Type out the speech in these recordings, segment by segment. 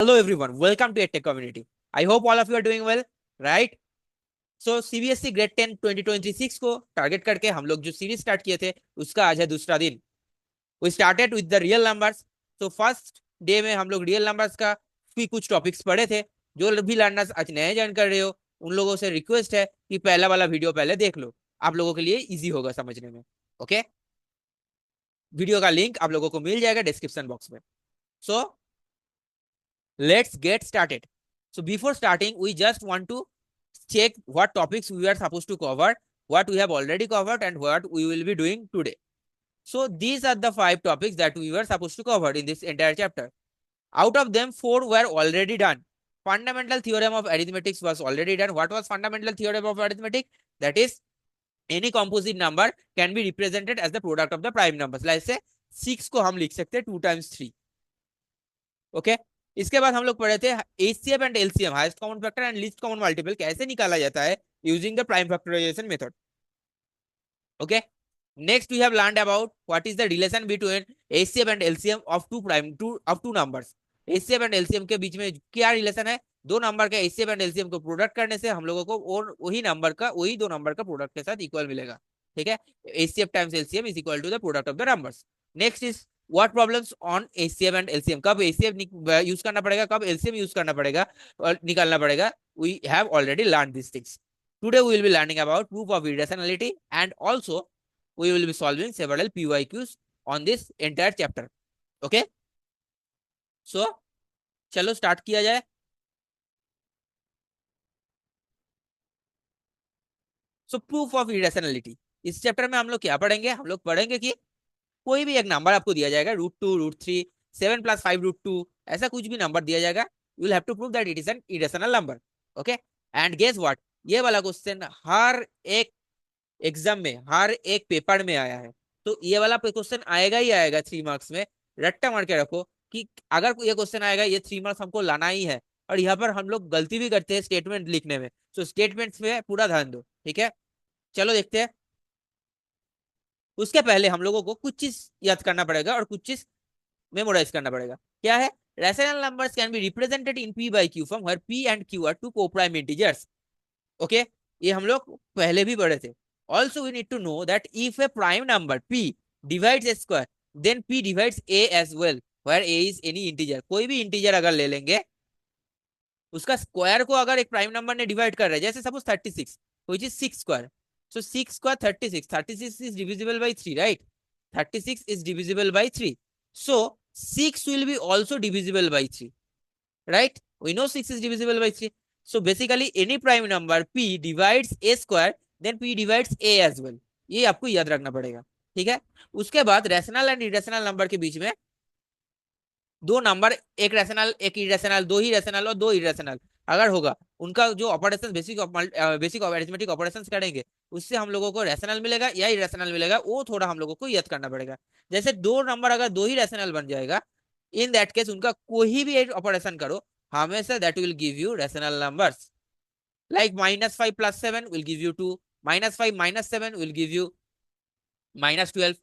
Hello everyone, welcome to EdTech community. I hope all of you are doing well, right? So CBSE grade 10 2026 को target करके हम लोग जो series start किए थे उसका आज है दूसरा दिन. We started with the real numbers. So first day में हम लोग रियल नंबर्स का भी कुछ टॉपिक्स पढ़े थे. जो भी लर्नर्स आज नए ज्वाइन कर रहे हो उन लोगों से रिक्वेस्ट है कि पहला वाला वीडियो पहले देख लो, आप लोगों के लिए इजी होगा समझने में. ओके, वीडियो का लिंक आप लोगों को मिल जाएगा डिस्क्रिप्शन बॉक्स में. सो let's get started. So before starting, we just want to check what topics we are supposed to cover, what we have already covered, and what we will be doing today. So these are the 5 topics that we were supposed to cover in this entire chapter. Out of them, 4 were already done. Fundamental theorem of arithmetic was already done. What was fundamental theorem of arithmetic? That is, any composite number can be represented as the product of the prime numbers. Like say 6 को हम लिख सकते हैं 2 times 3. Okay. इसके बाद हम लोग पढ़े थे HCF and LCM, highest common factor and least common multiple, कैसे निकाला जाता है using the prime factorization method. Okay, next we have learned about what is the relation between HCF and LCM of two numbers. HCF and LCM के बीच में क्या relation है? दो नंबर का एचसीएफ एंड एलसीएम को प्रोडक्ट करने से हम लोगों को और वही दो नंबर का प्रोडक्ट के साथ इक्वल मिलेगा. ठीक है, HCF times LCM is equal to the product of the numbers. Next is what problems on HCF and LCM, कब एचसीएफ यूज करना पड़ेगा, कब एलसीएम यूज करना पड़ेगा और निकालना पड़ेगा. We have already learn this things. Today we will be learning about proof of irrationality and also we will be solving several PYQs on this entire chapter. Okay, so चलो start किया जाए. सो proof of irrationality, इस chapter में हम लोग क्या पढ़ेंगे? हम लोग पढ़ेंगे कि कोई भी एक नंबर आपको दिया जाएगा, √2, √3, 7 + 5 √2, ऐसा कुछ भी नंबर दिया जाएगा. You will have to prove that it is an irrational number. Okay, and guess what, ये वाला क्वेश्चन हर एक एग्जाम में, हर एक पेपर में आया है. तो ये वाला क्वेश्चन आएगा ही आएगा 3 मार्क्स में. रट्टा मार के रखो कि अगर ये क्वेश्चन आएगा ये 3 मार्क्स हमको लाना ही है. और यहाँ पर हम लोग गलती भी करते हैं स्टेटमेंट लिखने में, तो स्टेटमेंट्स में पूरा ध्यान दो. ठीक है, चलो देखते हैं. उसके पहले हम लोगों को कुछ चीज याद करना पड़ेगा और कुछ चीज मेमोराइज करना पड़ेगा. क्या है? Rational numbers can be represented in p by q form, where p and q are two co-prime integers. Okay, ये हम लोग पहले भी पढ़े थे. Also we need to know that if a prime number p divides a square, then p divides a as well, where a is any integer. कोई भी integer अगर ले लेंगे उसका स्क्वायर को अगर एक प्राइम नंबर ने डिवाइड कर रहा है, जैसे suppose 36 which is 6 square. So 6 square 36 is divisible by 3, right? 36 is divisible by 3. So 6 will be also divisible by 3, right? We know 6 is divisible by 3. So basically any prime number p divides a square, then p divides a as well. ये आपको याद रखना पड़ेगा. ठीक है, उसके बाद rational and irrational number के बीच में दो नंबर, एक रैशनल एक इरेशनल, दो ही रैशनल और दो इरेशनल अगर होगा, उनका जो ऑपरेशन बेसिक अरिथमेटिक ऑपरेशंस करेंगे उससे हम लोगों को रैशनल मिलेगा या इरेशनल मिलेगा, वो थोड़ा हम लोगों को याद करना पड़ेगा. जैसे दो नंबर अगर दो ही रैशनल बन जाएगा, इन दैट केस उनका कोई भी एक ऑपरेशन करो, हमेशा that will give you rational numbers. Like -5 + 7 will give you 2, -5 - 7 will give you -12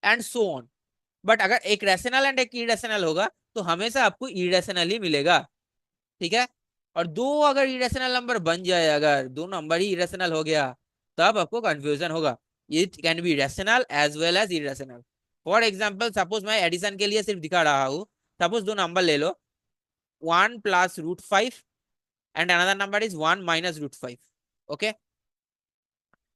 and so on. But अगर एक रैशनल एंड एक इरेशनल होगा तो हमेशा आपको इरेशनल ही मिलेगा. ठीक है, और दो अगर इरेशनल नंबर बन जाए, अगर दो नंबर ही इरेशनल हो गया तब आपको कंफ्यूजन होगा. It can be rational as well as irrational. For example suppose मैं एडिशन के लिए सिर्फ दिखा रहा हूं. सपोज दो नंबर ले लो, 1 + √5 and another number is 1 - √5. Okay,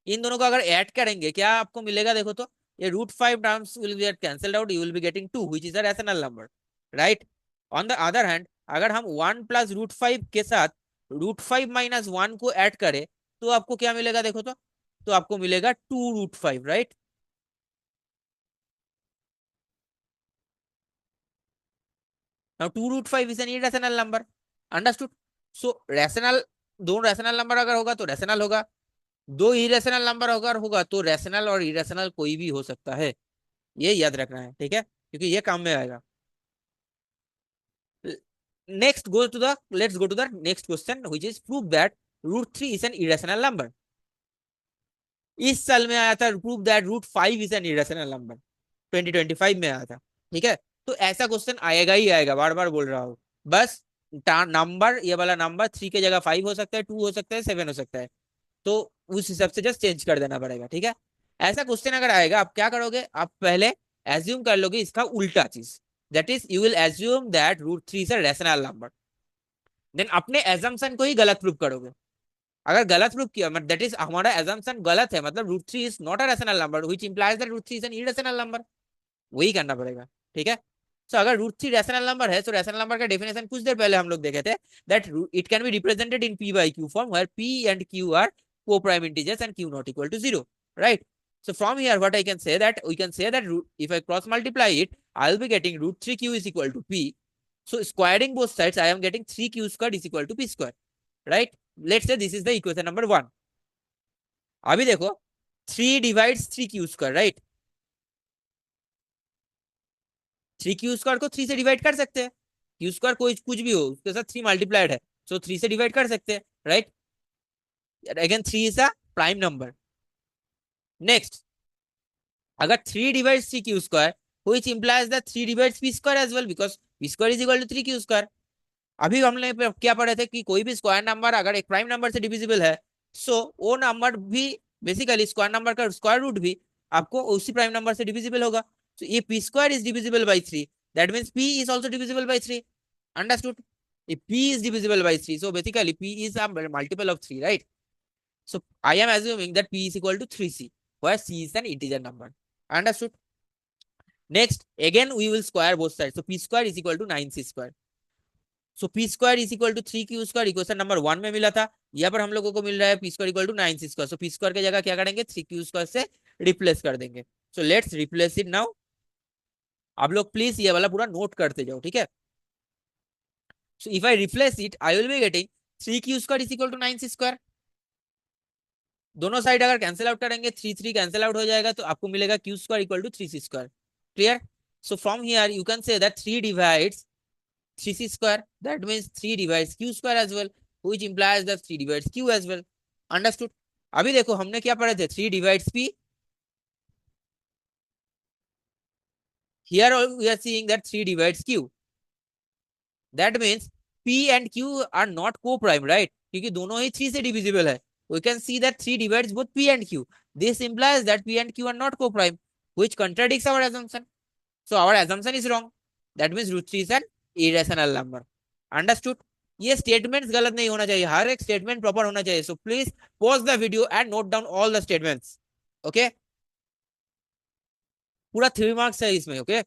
इन दोनों को अगर ऐड करेंगे क्या आपको मिलेगा? देखो तो ये √5 terms will get cancelled out, you will be getting 2 which is a rational number, right? On the other hand अगर हम 1 + √5 के साथ √5 - 1 को ऐड करें तो आपको क्या मिलेगा? देखो तो आपको मिलेगा 2√5, right? Now 2√5 is an irrational number. Understood? So rational, दो रैशनल नंबर अगर होगा तो रैशनल होगा, दो इरेशनल नंबर अगर होगा तो रैशनल और इरेशनल कोई भी हो सकता है. ये याद रखना है, ठीक है, क्योंकि ये काम में आएगा. Let's go to the next question, which is prove that √3 is an irrational number. इस साल में आया था prove that √5 is an irrational number, 2025 में आया था. ठीक है, तो ऐसा क्वेश्चन आएगा ही आएगा, बार बार बोल रहा हूं. बस नंबर, ये वाला नंबर 3 की जगह 5 हो सकता है, 2 हो सकता है, 7 हो सकता है। तो उस हिसाब से जस्ट चेंज कर देना पड़ेगा, ठीक है। ऐसा क्वेश्चन अगर आएगा, आप क्या करोगे, आप पहले एज्यूम कर लोगे इसका उल्टा चीज। That is you will assume that root 3 is a rational number. Then अपने एजम्पशन को ही गलत प्रूव करोगे। अगर गलत प्रूव किया, मतलब दैट इज हमारा एजम्पशन गलत है, मतलब root 3 is not a rational number which implies that root 3 is an irrational number. वही करना पड़ेगा, ठीक है। सो अगर रूट 3 रैशनल नंबर है, तो रैशनल नंबर का डेफिनेशन कुछ देर पहले हम लोग देखे थे, that it can be represented in P by Q form where P and Q are co-prime integers and q not equal to 0, right? So from here what I can say that we can say that if I cross multiply it, I'll be getting root 3q is equal to p. So squaring both sides, I am getting 3q squared is equal to p square, right? Let's say this is the equation number 1. अभी देखो, 3 divides 3q square, right? 3q square को 3 से divide कर सकते हैं। Q square कोई कुछ भी हो, उसके साथ 3 मल्टीप्लाइड है, सो 3 से डिवाइड कर सकते हैं, right. Again 3 is a prime number. Next, अगर 3 divides 3q square, which implies that 3 divides p square as well, because p square is equal to 3q square. अभी हमने क्या पढ़े थे कि कोई भी स्क्वायर नंबर अगर एक प्राइम नंबर से डिविजिबल है, सो वो नंबर भी बेसिकली स्क्वायर नंबर का स्क्वायर रूट भी आपको उसी प्राइम नंबर से डिविजिबल होगा। तो ये p square is divisible by 3, that means p is also divisible by 3। Understood? If p is divisible by 3, so basically p is a multiple of 3, right? So I am assuming that p is equal to 3c, where c is an integer number. Understood? Next, again we will square both sides. So p square is equal to 9c square. So p square is equal to 3q square, equation number 1 में मिला था। यहाँ पर हम लोगों को मिल रहा है p square equal to 9c square. So p square की जगह क्या करेंगे, 3q स्क्वायर से रिप्लेस कर देंगे। So let's replace it now. आप लोग प्लीज ये वाला पूरा नोट करते जाओ, ठीक है। So if I replace it, I will be getting 3q square is equal to 9c square. दोनों साइड अगर कैंसिल आउट करेंगे, 3 3 कैंसिल आउट हो जाएगा, तो आपको मिलेगा Q square equal to 3c square. Clear? So from here you can say that 3 divides 3c square, that means 3 divides q square as well, which implies that 3 divides q as well. Understood? अभी देखो हमने क्या पढ़े थे, 3 divides p। Here we are seeing that 3 divides q। That means p and q are not coprime, right? क्योंकि दोनों ही 3 से divisible है। We can see that 3 divides both p and q. This implies that p and q are not co-prime, which contradicts our assumption. So our assumption is wrong. That means root 3 is an irrational number. Understood? ये statements गलत नहीं होना चाहिए, हर एक statement proper होना चाहिए। So please pause the video and note down all the statements. Okay, पूरा 3 marks है इसमें, okay.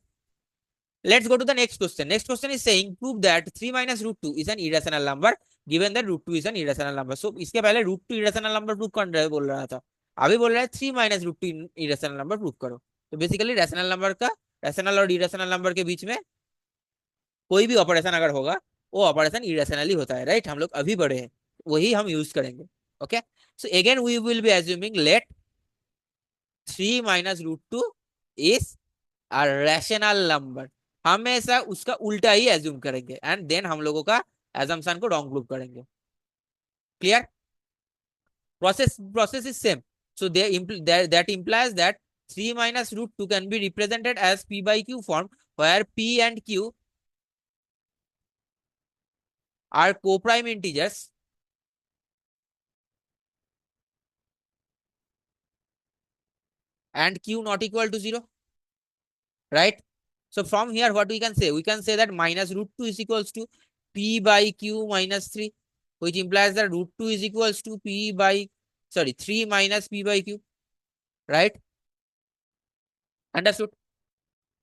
Let's go to the next question. Next question is saying prove that 3 minus root 2 is an irrational number given that root 2 is an irrational number. So इसके पहले root 2 irrational number prove कर रहे बोल रहा था, अभी बोल रहा है 3 minus root 2 irrational number prove करो। तो बेसिकली रैशनल नंबर का, रैशनल और इरेशनल नंबर के बीच में कोई भी ऑपरेशन अगर होगा, वो ऑपरेशन इरेशनली होता है, राइट? हम लोग अभी बढ़े हैं, वही हम यूज करेंगे। Okay, so again we will be assuming let 3 minus root 2 is a rational number. हमेशा उसका उल्टा ही एज्यूम करेंगे एंड देन हम लोगों का एजम्पशन को रॉन्ग प्रूव करेंगे। Clear? Process is same. So that implies that 3 minus root 2 can be represented as p by q form where p and q are co-prime integers and q not equal to 0, right? So from here what we can say, we can say that minus root 2 is equals to p by q minus 3, which implies that root 2 is equals to p by, sorry, 3 minus p by q, right? Understood?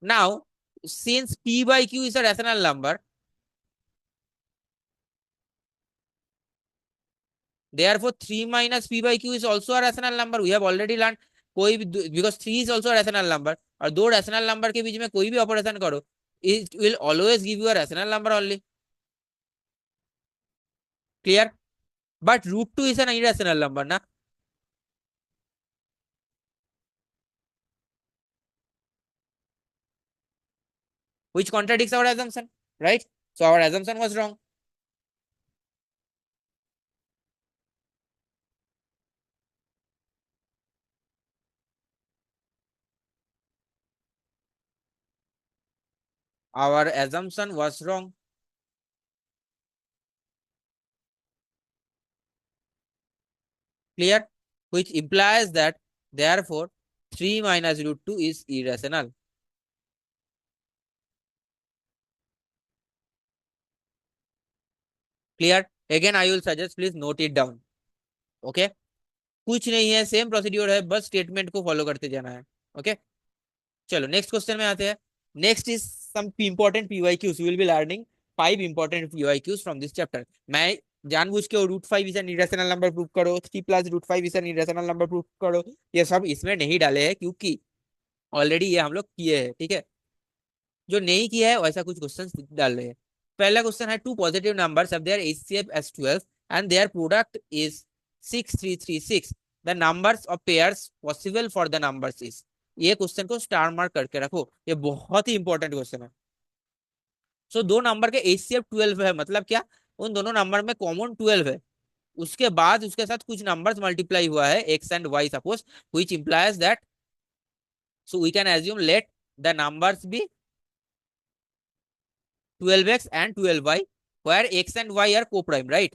Now since p by q is a rational number, therefore 3 minus p by q is also a rational number. We have already learned कोई भी, because 3 is also a rational number, और दो rational number के बीच में कोई भी operation करो, it will always give you a rational number only. Clear? But root 2 is an irrational number na, which contradicts our assumption, right? So our assumption was wrong. Our assumption was wrong. Clear? Which implies that therefore 3 minus root 2 is irrational. Clear? Again I will suggest please note it down. Okay? कुछ नहीं है, same procedure है, बस statement को follow करते जाना है. Okay, चलो नेक्स्ट क्वेश्चन में आते हैं. Next is some important PYQs. Will be learning 5 important PYQs from this chapter. मैं जानबूझ के root 5 is an irrational number prove करो, 3 plus root 5 is an irrational number prove करो, ये सब इसमें नहीं डाले हैं क्योंकि ऑलरेडी ये हम लोग किए हैं. ठीक है, जो नहीं किया है वैसा कुछ क्वेश्चन डाल रहे हैं. पहला क्वेश्चन है, two positive numbers have their HCF as 12 and their product is 6336. The numbers of pairs possible for the numbers is. ये क्वेश्चन को स्टार मार्क करके रखो, ये बहुत ही इंपॉर्टेंट क्वेश्चन है. सो दो नंबर के HCF 12 है, मतलब क्या, उन दोनों नंबर में कॉमन 12 है, उसके बाद उसके साथ कुछ नंबर्स मल्टीप्लाई हुआ है x and y suppose, which implies that, so we can assume let the numbers be 12x and 12y, where x and y are co-prime, right?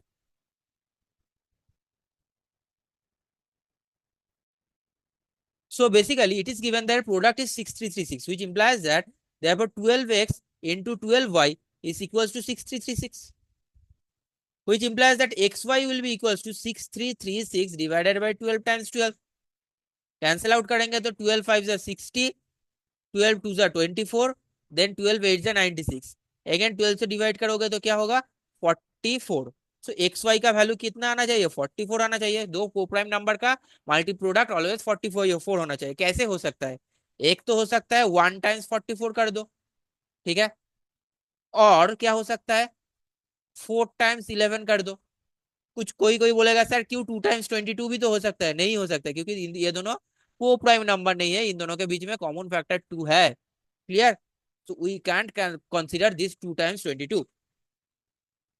So basically, it is given that product is 6336, which implies that therefore 12x into 12y is equals to 6336, which implies that xy will be equals to 6336 divided by 12 times 12. Cancel out करेंगे तो 12 5 is 60, 12 2 is 24, then 12 8 is 96. Again 12 से divide करोगे तो क्या होगा, 44. सो x Y का value कितना आना चाहिए, 44 आना चाहिए. दो कोप्राइम नंबर का मल्टी प्रोडक्ट ऑलवेज 44 होना चाहिए. कैसे हो सकता है, एक तो हो सकता है 1 टाइम्स 44 कर दो, ठीक है, और क्या हो सकता है 4 टाइम्स 11 कर दो. कुछ कोई कोई बोलेगा सर क्यों 2 टाइम्स 22 भी तो हो सकता है. नहीं हो सकता क्योंकि ये दोनों को प्राइम नंबर नहीं है, इन दोनों के बीच में कॉमन फैक्टर 2 है. Clear? So we can't consider this 2 times 22.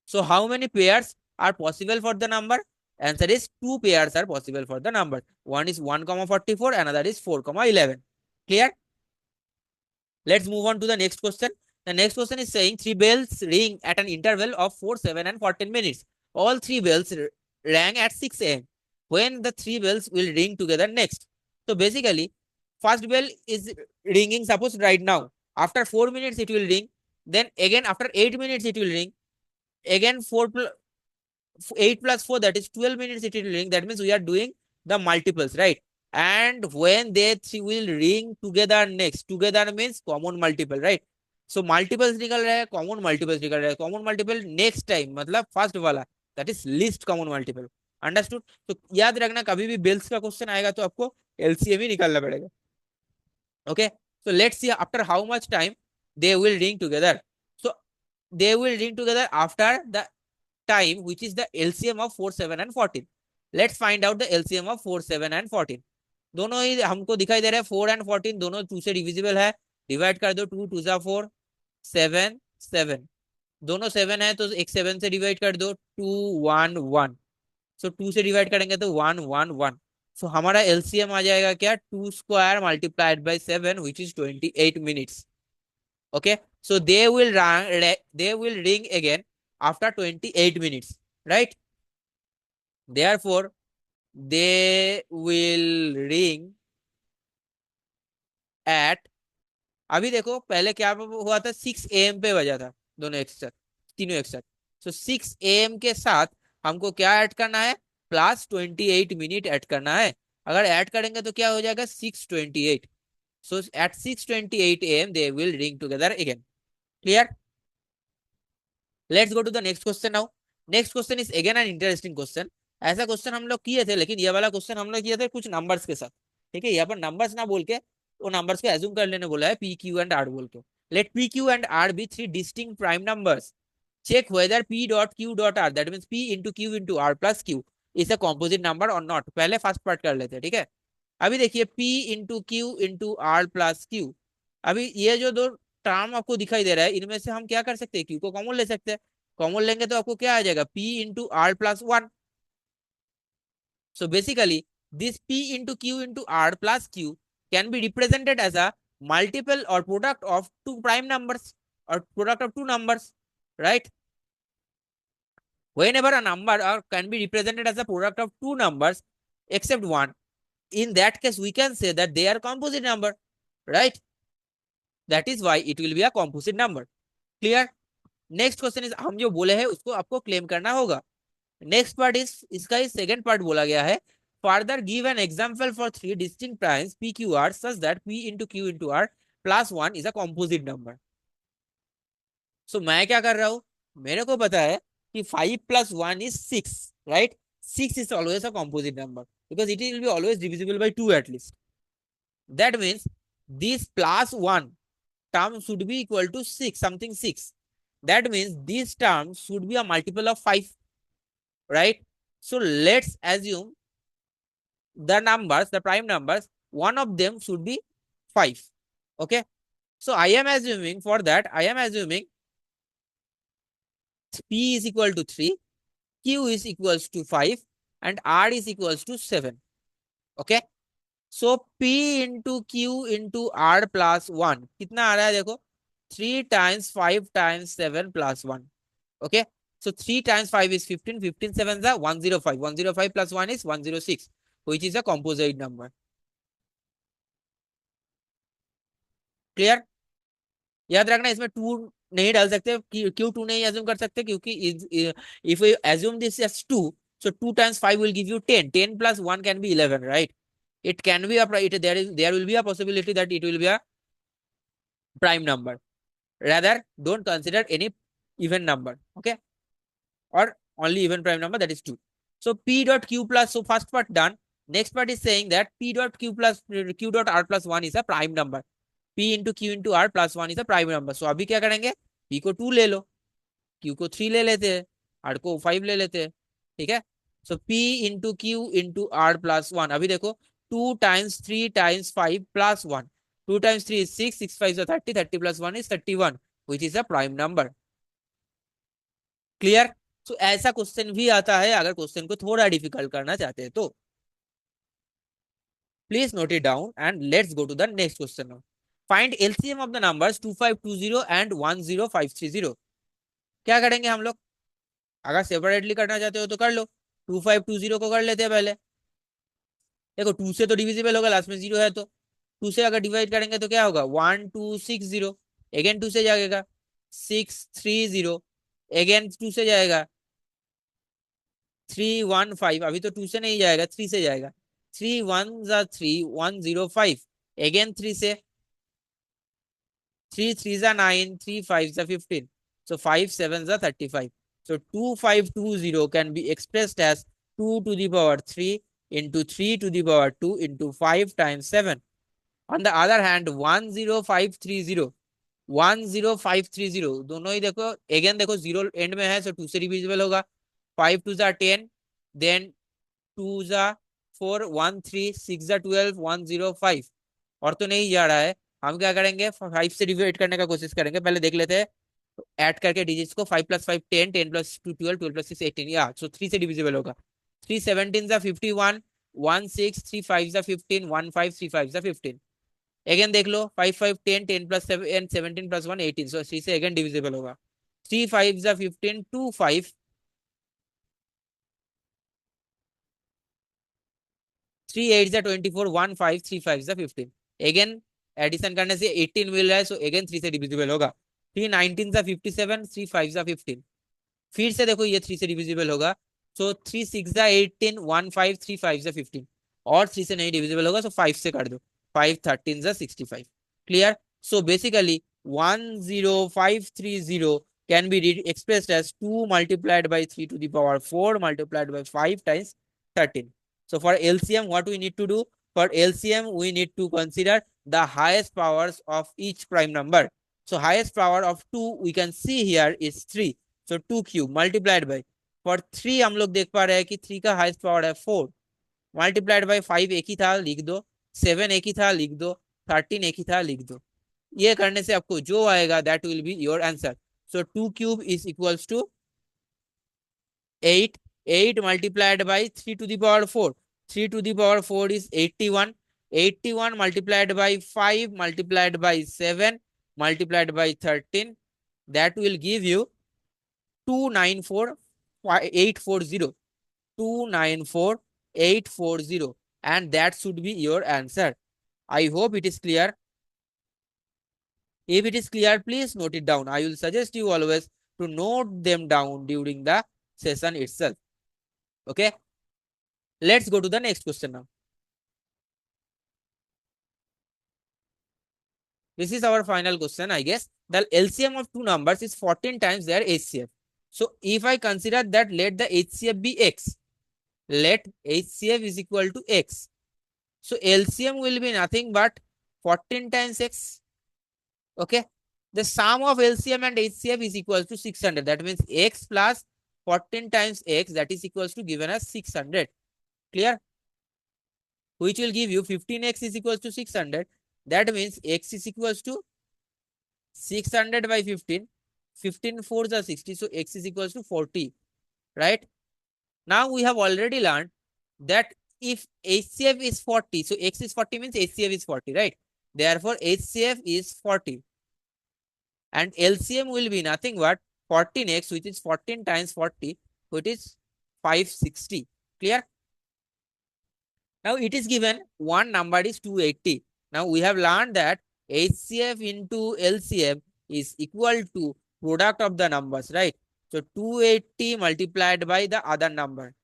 So how many pairs are possible for the number? Answer is 2 pairs are possible for the number. One is 1, 44, another is 4, 11. Clear? Let's move on to the next question. The next question is saying 3 bells ring at an interval of 4, 7 and 14 minutes. All 3 bells rang at 6 a.m. When the 3 bells will ring together next? So basically, first bell is ringing, suppose right now. After 4 minutes it will ring. Then again after 8 minutes it will ring. Again 8 plus 4, that is 12 minutes it will ring. That means we are doing the multiples, right? And when they three will ring together next, together means common multiple, right? So multiples निकल रहा है, common multiples निकल रहा है. Common multiple next time मतलब first वाला, that is least common multiple. Understood? तो याद रखना कभी भी बेल्स का क्वेश्चन आएगा तो आपको LCM ही निकालना पड़ेगा. Okay, so let's see after how much time they will ring together. So they will ring together after the time which is the LCM of 4, 7 and 14. Let's find out the LCM of 4, 7 and 14. दोनों ही हमको दिखाई दे रहा है 4 and 14 दोनों 2 से divisible है. Divide कर दो, 2 2 जा 4, 7 7, दोनों 7 है तो एक 7 से डिवाइड कर दो, 2 1 1. सो 2 से डिवाइड करेंगे तो 1 1 1. सो हमारा एलसीएम आ जाएगा क्या, 2 square multiplied by 7 which is 28 minutes. Okay, so they will ring again after 28 minutes, right? Therefore they will ring at, अभी देखो पहले क्या हुआ था, 6 AM पे बजा था दोनों एक साथ, तीनों एक साथ. सो 6 AM के साथ हमको क्या ऐड करना है, प्लस 28 मिनट ऐड करना है. अगर ऐड करेंगे तो क्या हो जाएगा, 6:28. So at 6:28 AM they will ring together again. Clear? Let's go to the next question now. Next question is again an interesting question. ऐसा क्वेश्चन हम लोग किए थे, लेकिन ये वाला क्वेश्चन हम लोग किए थे कुछ नंबर्स के साथ. ठीक है, यहाँ पर नंबर्स ना बोल के वो नंबर्स को एज्यूम कर लेने बोला है, पी क्यू एंड आर बोल के. Let P Q and R be 3 distinct prime numbers. Check whether P dot Q dot R, that means P into Q into R plus Q is a composite number और not. पहले first part कर लेते हैं, ठीक है. अभी देखिए P into Q into R plus Q. अभी ये जो दो टर्म आपको दिखाई दे रहा है, इनमें से हम क्या कर सकते हैं, क्यू को कॉमन ले सकते हैं. कॉमन लेंगे तो आपको क्या आ जाएगा, P into R plus 1. So basically this P into Q into R plus Q can be represented as a multiple or product of two prime numbers or product of two numbers, right? Whenever a number can be represented as a product of two numbers, except 1. In that case, we can say that they are composite number, right? That is why it will be a composite number. Clear? Next question is, हम जो बोले हैं उसको आपको claim करना होगा. Next part is, इसका ही second part बोला गया है. Further, give an example for three distinct primes PQR such that P into Q into R plus 1 is a composite number. So मैं क्या कर रहा हूं, मेरे को पता है कि 5 plus 1 is 6, right? 6 is always a composite number because it will be always divisible by 2 at least. That means this plus 1 term should be equal to 6, something 6. That means this term should be a multiple of 5, right? So let's assume the numbers, the prime numbers, one of them should be 5. Okay. So I am assuming for that, I am assuming P is equal to 3, Q is equals to 5, and R is equals to 7. Okay. So P into Q into R plus 1 कितना आ रहा है देखो, 3 times 5 times 7 plus 1. Okay. So 3 times 5 is 15, 15 7 is 105, 105 plus 1 is 106, which is a composite number. Clear? याद रखना इसमें 2 नहीं डाल सकते, क्यों 2 नहीं एज्यूम कर सकते, क्योंकि if we assume this as 2, so 2 times 5 will give you 10, 10 plus 1 can be 11, right? It can be there will be a possibility that it will be a prime number. Rather, don't consider any even number, okay? Or only even prime number, that is 2. So P dot Q plus, so first part done. Next part is saying that P dot Q plus Q dot R plus 1 is a prime number. P into Q into R plus 1 is a prime number. So अभी क्या करेंगे, P को 2 ले लो, Q को 3 ले लेते हैं, R को 5 ले लेते हैं, ठीक है? So P into Q into R plus 1. अभी देखो 2 times 3 times 5 plus 1. 2 times 3 is 6, 6 5 is 30, 30 plus 1 is 31, which is a prime number. Clear? So ऐसा क्वेश्चन भी आता है अगर क्वेश्चन को थोड़ा डिफिकल्ट करना चाहते हैं तो. Please note it down and let's go to the next question now. Find LCM of the numbers 2520 and 10530. क्या करेंगे हम लोग, अगर सेपरेटली करना चाहते हो तो कर लो. 2520 को कर लेते हैं पहले. देखो 2 से तो डिविजिबल होगा, लास्ट में 0 है, तो 2 से अगर डिवाइड करेंगे तो क्या होगा, 1260. अगेन 2 से जाएगा 630. अगेन 2 से जाएगा 315. अभी तो 2 से नहीं जाएगा, 3 से जाएगा. 3 1 3 105. अगेन 3 से 3 3 9, 3 5 15. So 5 7 35. So 2520 can be expressed as 2 to the power 3 into 3 to the power 2 into 5 times 7. On the other hand 10530 दोनों ही देखो, अगेन देखो 0 एंड में है, so 2 से डिविजिबल होगा. 5 2 10, then 2 4 1 3 6 12 105. और तो नहीं जा रहा है, हम क्या करेंगे, 5 से डिवाइड करने का कोशिश करेंगे. पहले देख लेते हैं ऐड करके डिजिट्स को. 5 + 5 10, 10 + 2 12, 12 + 6 18. या सो 3 से डिविजिबल होगा. 3 17 51, 1 6 3 5 15, 1 5 3 5 15. अगेन देख लो 5 5 10, 10 + 7 17 + 1 18. सो 3 से अगेन डिविजिबल होगा. 3 5 15, 2 5, 3 8 24, 1 5 3 5 15. अगेन एडिशन करने से 18 मिल रहा है, सो अगेन 3 से डिविजिबल होगा. 3 19 57, 3 5 15. फिर से देखो ये 3 से डिविजिबल होगा, सो 3 6 18, 1 5 3 5 15. और 3 से नहीं डिविजिबल होगा, सो 5 से कर दो. 5 13 65. Clear? So basically 10530 can be expressed as 2 multiplied by 3 to the power 4 multiplied by 5 times 13. So for LCM, what we need to do? For LCM, we need to consider the highest powers of each prime number. So highest power of 2 we can see here is 3. So 2 cube multiplied by, for 3 हम लोग देख पा रहे हैं कि 3 का highest power है 4, multiplied by 5 एक ही था लिख दो, 7 एक ही था लिख दो, 13 एक ही था लिख दो. ये करने से आपको जो आएगा that will be your answer. So 2 cube is equals to 8. 8 multiplied by 3 to the power 4. 3 to the power 4 is 81. 81 multiplied by 5 multiplied by 7 multiplied by 13. That will give you 294,840. 294 840, and that should be your answer. I hope it is clear. If it is clear, please note it down. I will suggest you always to note them down during the session itself. Okay, let's go to the next question now. This is our final question, I guess. The LCM of two numbers is 14 times their HCF. So if I consider that, let the HCF be X. Let HCF is equal to X. So LCM will be nothing but 14 times X. Okay. The sum of LCM and HCF is equal to 600. That means X plus 14 times X, that is equals to given as 600. Clear? Which will give you 15X is equals to 600. That means X is equals to 600 by 15. 15 fours are 60. So X is equals to 40. Right? Now we have already learned that if HCF is 40, so X is 40 means HCF is 40, right? Therefore, HCF is 40. And LCM will be nothing but 14X, which is 14 times 40, which is 560. Clear? Now it is given one number is 280. Now we have learned that HCF into LCM is equal to product of the numbers, right? So 280 multiplied by the other number.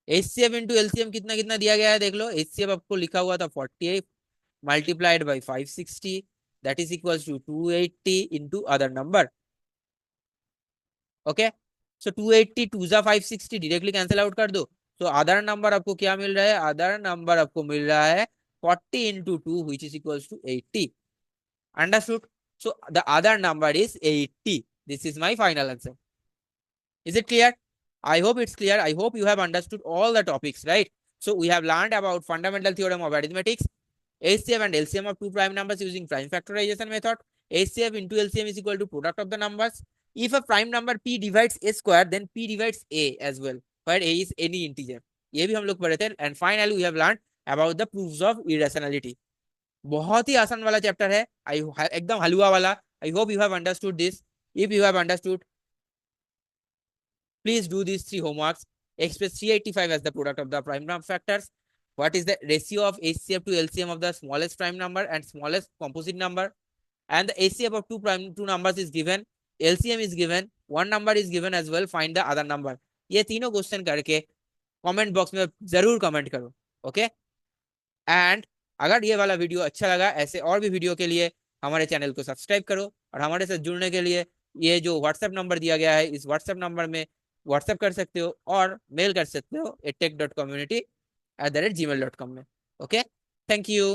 HCF into LCM कितना कितना दिया गया है देख लो. HCF आपको लिखा हुआ था 48 multiplied by 560, that is equals to 280 into other number. Okay, so 280 2 जा 560 डायरेक्टली कैंसिल आउट कर दो. तो अदर नंबर आपको क्या मिल रहा है? अदर नंबर आपको मिल रहा है 40 into 2, which is equals to 80. Understood? So the other number is 80. This is my final answer. Is it clear? I hope it's clear. I hope you have understood all the topics, right? So we have learned about fundamental theorem of arithmetic, HCF and LCM of two prime numbers using prime factorization method. HCF into LCM is equal to product of the numbers. If a prime number P divides A square, then P divides A as well, where A is any integer. ये भी हम लोग पढ़े थे. And finally we have learned about the proofs of irrationality. बहुत ही आसान वाला chapter है. एकदम हलवा वाला. I hope you have understood this. If you have understood, please do these three homeworks. Express 385 as the product of the prime number factors. What is the ratio of HCF to LCM of the smallest prime number and smallest composite number? And the HCF of two numbers is given. LCM is given. One number is given as well. Find the other number. ये तीनों question करके comment box में जरूर comment करो. Okay. And अगर ये वाला video अच्छा लगा, ऐसे और भी वीडियो के लिए हमारे चैनल को सब्सक्राइब करो. और हमारे साथ जुड़ने के लिए ये जो व्हाट्सएप नंबर दिया गया है, इस व्हाट्सएप नंबर में व्हाट्सएप कर सकते हो और मेल कर सकते हो tech.community@gmail.com में. Okay, thank you.